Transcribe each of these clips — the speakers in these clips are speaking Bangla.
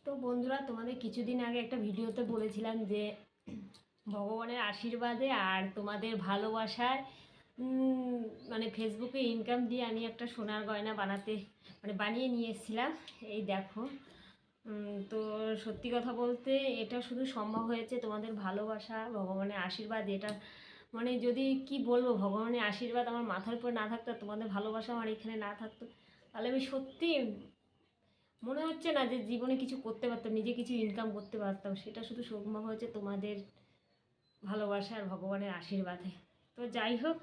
তো বন্ধুরা, তোমাদের কিছুদিন আগে একটা ভিডিওতে বলেছিলাম যে ভগবানের আশীর্বাদে আর তোমাদের ভালোবাসায় মানে ফেসবুকে ইনকাম দিয়ে আমি একটা সোনার গয়না বানিয়ে নিয়ে এসেছিলাম। এই দেখো। তো সত্যি কথা বলতে এটা শুধু সম্ভব হয়েছে তোমাদের ভালোবাসা, ভগবানের আশীর্বাদ। এটা মানে যদি কি বলবো, ভগবানের আশীর্বাদ আমার মাথার উপর না থাকতো, তোমাদের ভালোবাসা আমার এখানে না থাকতো, তাহলে আমি সত্যি মনে হচ্ছে না যে জীবনে কিছু করতে পারতাম, নিজে কিছু ইনকাম করতে পারতাম। সেটা শুধু সম্ভব হয়েছে তোমাদের ভালোবাসা আর ভগবানের আশীর্বাদে। তো যাই হোক,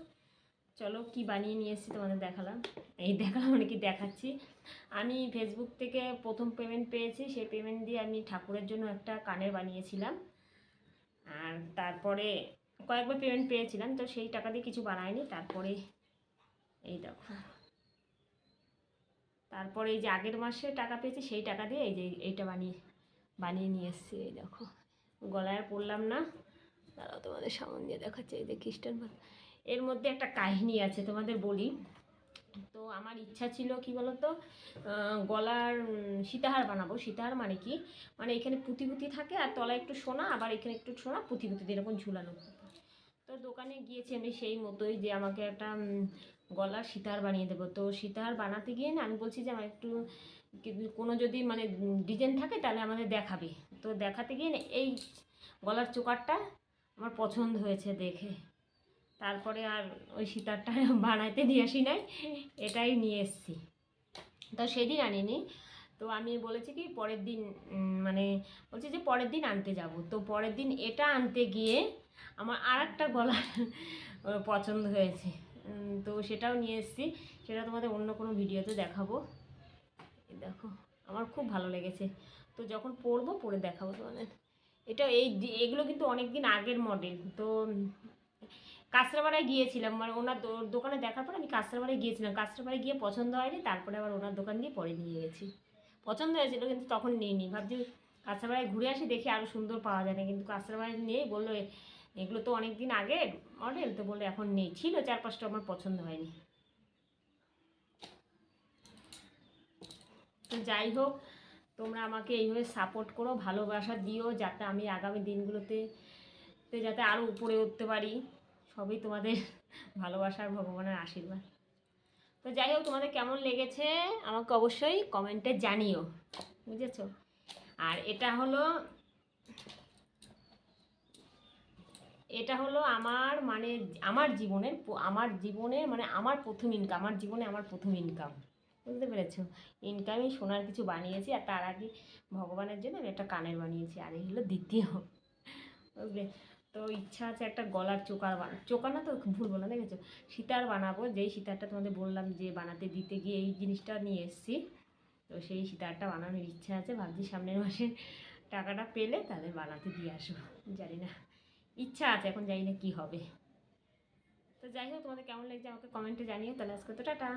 চলো কি বানিয়ে নিয়ে এসেছি তোমাদের দেখালাম। মানে কি দেখাচ্ছি, আমি ফেসবুক থেকে প্রথম পেমেন্ট পেয়েছি। সেই পেমেন্ট দিয়ে আমি ঠাকুরের জন্য একটা কানের বানিয়েছিলাম। আর তারপরে কয়েকবার পেমেন্ট পেয়েছিলাম, তো সেই টাকা দিয়ে কিছু বানাইনি। তারপরে এই দেখো, তারপরে এই যে আগের মাসে টাকা পেয়েছি সেই টাকা দিয়ে এই যে এইটা বানিয়ে নিয়ে এসেছি। এই দেখো, গলায় আর পরলাম না, দাঁড়াও তোমাদের সামনে দিয়ে দেখাচ্ছি। এই যে খ্রিস্টান, এর মধ্যে একটা কাহিনী আছে তোমাদের বলি। তো আমার ইচ্ছা ছিল কি বলতো, গলার সীতাহার বানাবো। সীতাহার মানে কি, মানে এখানে পুঁতি পুঁতি থাকে আর তলায় একটু সোনা, আবার এখানে একটু সোনা, পুঁতি পুঁতি এরকম ঝুলানো। তো দোকানে গিয়েছি আমি সেই মতোই, যে আমাকে একটা গলার সীতাহার বানিয়ে দেবো। তো সীতাহার বানাতে গিয়ে না আমি বলছি যে আমার একটু কোনো যদি মানে ডিজাইন থাকে তাহলে আমাদের দেখাবে। তো দেখাতে গিয়ে না এই গলার চোকারটা আমার পছন্দ হয়েছে দেখে। তারপরে আর ওই সীতারটা বানাইতে দিয়ে আসি নাই, এটাই নিয়ে এসেছি। তো সেদিন আনিনি। তো আমি বলেছি কি পরের দিন, মানে বলছি যে পরের দিন আনতে যাব। তো পরের দিন এটা আনতে গিয়ে আমার আর একটা গলা পছন্দ হয়েছে। তো সেটাও নিয়ে এসেছি। সেটা তোমাদের অন্য কোনো ভিডিওতে দেখাবো। দেখো, আমার খুব ভালো লেগেছে। তো যখন পরে দেখাবো তোমাদের। এগুলো কিন্তু অনেক দিন আগের মডেল। তো কাঁচরাপাড়ায় গিয়েছিলাম, মানে ওনার দোকানে দেখার পর আমি কাঁচরাপাড়ায় গিয়েছিলাম। কাঁচরাপাড়ায় গিয়ে পছন্দ হয়নি, তারপরে আবার ওনার দোকান দিয়ে পরে নিয়ে গেছি। পছন্দ হয়েছিল কিন্তু তখন নিইনি, ভাবছি কাঁচরাপাড়ায় ঘুরে আসি, দেখি আরও সুন্দর পাওয়া যায় না। কিন্তু কাঁচরাপাড়ায় নেই, বললো এগুলো তো অনেক দিন আগের মডেল, তো বললো এখন নেই। ছিল 4-5টা, আমার পছন্দ হয়নি। তো যাই হোক, তোমরা আমাকে এইভাবে সাপোর্ট করো, ভালোবাসা দিও, যাতে আমি আগামী দিনগুলোতে যাতে আরও উপরে উঠতে পারি। সবই তোমাদের ভালোবাসার ভগবানের আশীর্বাদ। তো যাই হোক, তোমাদের কেমন লেগেছে আমাকে অবশ্যই কমেন্টে জানিও, বুঝেছো? আর এটা হলো আমার জীবনের মানে আমার প্রথম ইনকাম, আমার প্রথম ইনকাম, বুঝতে পেরেছো? ইনকামই সোনার কিছু বানিয়েছি। আর তার আগে ভগবানের জন্য আমি একটা কানের বানিয়েছি, আর এই হলো দ্বিতীয়, বুঝলে? তো ইচ্ছা আছে একটা গলার চোকার না, তো ভুল বলা, দেখেছো? সীতার বানাবো, যেই সীতারটা তোমাদের বললাম যে বানাতে দিতে গিয়ে এই জিনিসটা নিয়ে এসেছি। তো সেই সীতারটা বানানোর ইচ্ছা আছে। ভাবছি সামনের মাসে টাকাটা পেলে তাহলে বানাতে দিয়ে আসবো। জানি না, ইচ্ছা আছে, এখন জানি না কী হবে। তো যাই হোক, তোমাদের কেমন লাগছে আমাকে কমেন্টে জানিও। তাহলে আজকে তো টাটা।